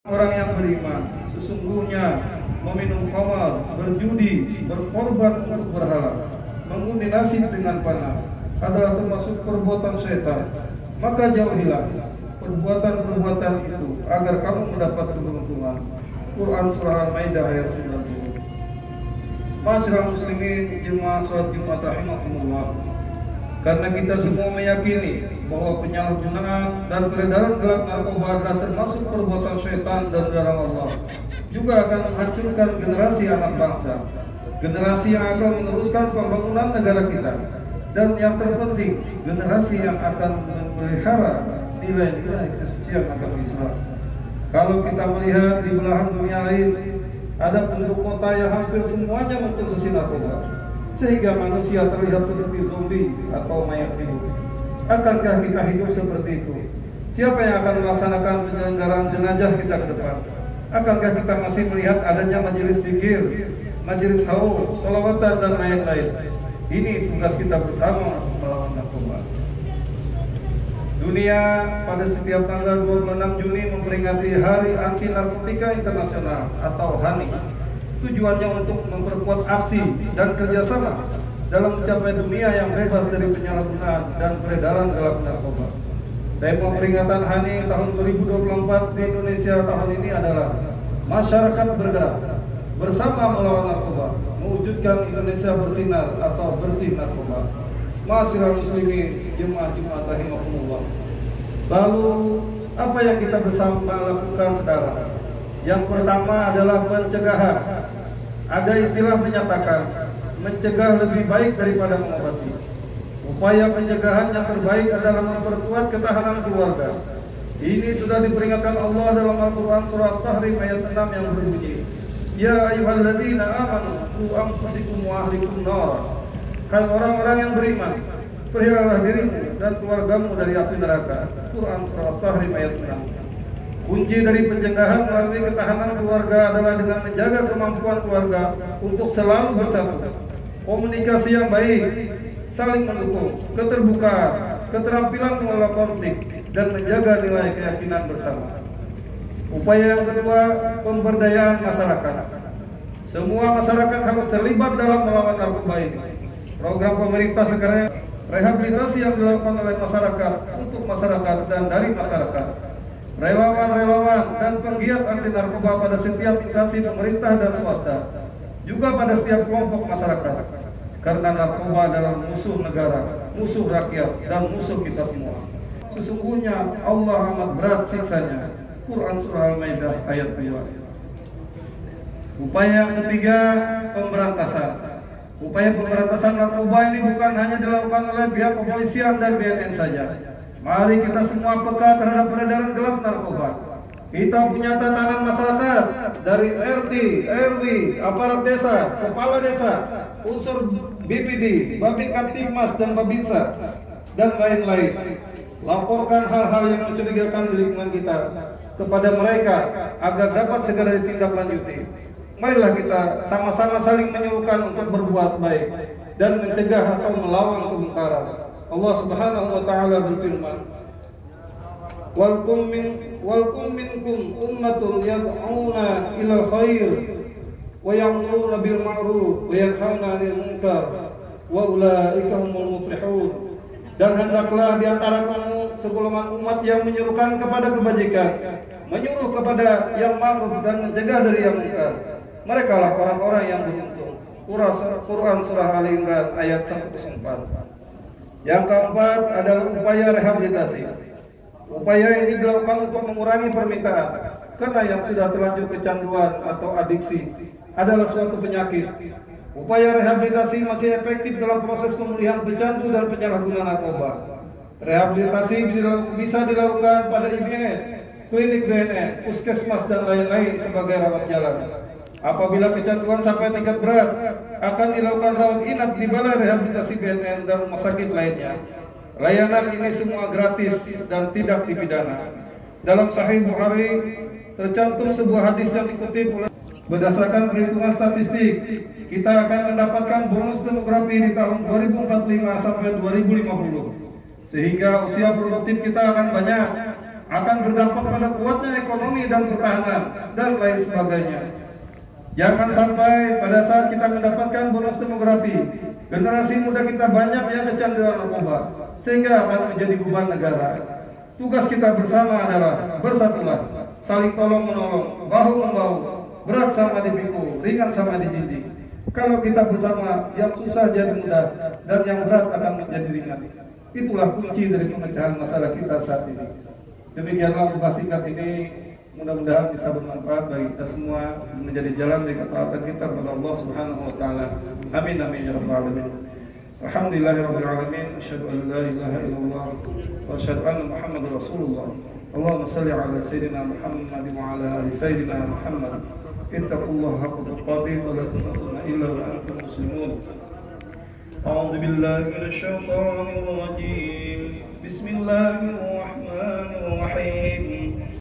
Orang yang beriman sesungguhnya meminum khamar, berjudi, berkorban untuk berhala, mengundi nasib dengan panah adalah termasuk perbuatan syaitan. Maka jauhilah perbuatan-perbuatan itu agar kamu mendapat keberuntungan. Quran Surah Al-Maidah ayat 90. Masyarakat muslimin jemaah sholat Jumat rahimahumullah, karena kita semua meyakini bahwa penyalahgunaan dan peredaran gelap narkoba adalah termasuk perbuatan syaitan dan dilarang Allah, juga akan menghancurkan generasi anak bangsa, generasi yang akan meneruskan pembangunan negara kita, dan yang terpenting generasi yang akan memelihara nilai-nilai kesucian agama Islam. Kalau kita melihat di belahan dunia lain, ada penduduk kota yang hampir semuanya mengkonsumsi narkoba, sehingga manusia terlihat seperti zombie atau mayat hidup. Akankah kita hidup seperti itu? Siapa yang akan melaksanakan penyelenggaraan jenazah kita ke depan? Akankah kita masih melihat adanya majelis zikir, majelis haul, sholawatan dan lain-lain? Ini tugas kita bersama melawan narkoba. Dunia pada setiap tanggal 26 Juni memperingati Hari Anti Narkotika Internasional atau HANI. Tujuannya untuk memperkuat aksi dan kerjasama dalam mencapai dunia yang bebas dari penyalahgunaan dan peredaran gelap narkoba. Tema peringatan HANI tahun 2024 di Indonesia tahun ini adalah Masyarakat Bergerak Bersama Melawan Narkoba, mewujudkan Indonesia bersinar atau bersih narkoba. Masyarakat muslimin jemaah Jumat rahimahumullah. Lalu apa yang kita bersama lakukan, saudara? Yang pertama adalah pencegahan. Ada istilah menyatakan mencegah lebih baik daripada mengobati. Upaya pencegahan yang terbaik adalah memperkuat ketahanan keluarga. Ini sudah diperingatkan Allah dalam Al-Quran surah At-Tahrim ayat 6 yang berbunyi, Ya ayyuhalladzina amanu qu anfusakum wa ahlikum nar. Hai orang-orang yang beriman, peliharalah dirimu dan keluargamu dari api neraka. Quran surah At-Tahrim ayat 6. Kunci dari pencegahan melalui ketahanan keluarga adalah dengan menjaga kemampuan keluarga untuk selalu bersatu. Komunikasi yang baik, saling mendukung, keterbukaan, keterampilan mengelola konflik, dan menjaga nilai keyakinan bersama. Upaya yang kedua, pemberdayaan masyarakat. Semua masyarakat harus terlibat dalam melawan narkoba ini. Program pemerintah sekarang rehabilitasi yang dilakukan oleh masyarakat untuk masyarakat dan dari masyarakat. Relawan-relawan dan penggiat anti narkoba pada setiap instansi pemerintah dan swasta, juga pada setiap kelompok masyarakat. Karena narkoba adalah musuh negara, musuh rakyat, dan musuh kita semua. Sesungguhnya Allah amat berat siksanya. Quran Surah Al-Maidah ayat 2. Upaya yang ketiga, pemberantasan. Upaya pemberantasan narkoba ini bukan hanya dilakukan oleh pihak kepolisian dan BNN saja. Mari kita semua peka terhadap peredaran gelap narkoba. Kita punya tatanan masyarakat dari RT, RW, aparat desa, kepala desa, unsur BPD, Babin Kamtibmas dan Babinsa, dan lain-lain. Laporkan hal-hal yang mencurigakan di lingkungan kita kepada mereka agar dapat segera ditindaklanjuti. Marilah kita sama-sama saling menyuruhkan untuk berbuat baik dan mencegah atau melawan kemungkaran. Allah Subhanahu wa taala berfirman, Walkum minkum ummatun yad'una ilal khair wa ya'muruna bil ma'ruf wa yanhauna 'anil munkar wa ulaika humul muflihun. Dan hendaklah di antara kamu segolongan umat yang menyerukan kepada kebajikan, menyuruh kepada yang ma'ruf dan mencegah dari yang munkar. Mereka lah orang-orang yang beruntung. Quran Surah Ali Imran ayat 104. Yang keempat adalah upaya rehabilitasi. Upaya ini dilakukan untuk mengurangi permintaan, karena yang sudah terlanjur kecanduan atau adiksi adalah suatu penyakit. Upaya rehabilitasi masih efektif dalam proses pemulihan pecandu dan penyalahguna narkoba. Rehabilitasi bisa dilakukan pada IBN, klinik BNN, puskesmas dan lain-lain sebagai rawat jalan. Apabila kecanduan sampai tingkat berat, akan dilakukan rawat inap di balai rehabilitasi BNN dan rumah sakit lainnya. Layanan ini semua gratis dan tidak dipidana. Dalam Sahih Bukhari tercantum sebuah hadis yang dikutip oleh berdasarkan perhitungan statistik, kita akan mendapatkan bonus demografi di tahun 2045 sampai 2050. Sehingga usia produktif kita akan banyak. akan berdampak pada kuatnya ekonomi dan pertahanan dan lain sebagainya. Jangan sampai pada saat kita mendapatkan bonus demografi, generasi muda kita banyak yang kecanduan narkoba sehingga akan menjadi beban negara. Tugas kita bersama adalah bersatulah, saling tolong menolong, bahu membahu, berat sama dipikul, ringan sama dijinjing. Kalau kita bersama, yang susah jadi mudah dan yang berat akan menjadi ringan. Itulah kunci dari pemecahan masalah kita saat ini. Demikianlah ubah singkat ini, mudah-mudahan bisa bermanfaat bagi kita semua, menjadi jalan dari ketaatan kita kepada Allah Subhanahu wa taala. Amin amin ya rabbal alamin. Alhamdulillahirabbil alamin, asyhadu an la ilaha illallah wa asyhadu anna Muhammadar Rasulullah. Allahumma shalli ala sayyidina Muhammad wa ala ali sayyidina Muhammad. Ittaqullaha haqqa tuqatih wa la tamutunna illa wa antum muslimun. A'udzu billahi minasy syaithanir rajim. Bismillahirrahmanirrahim.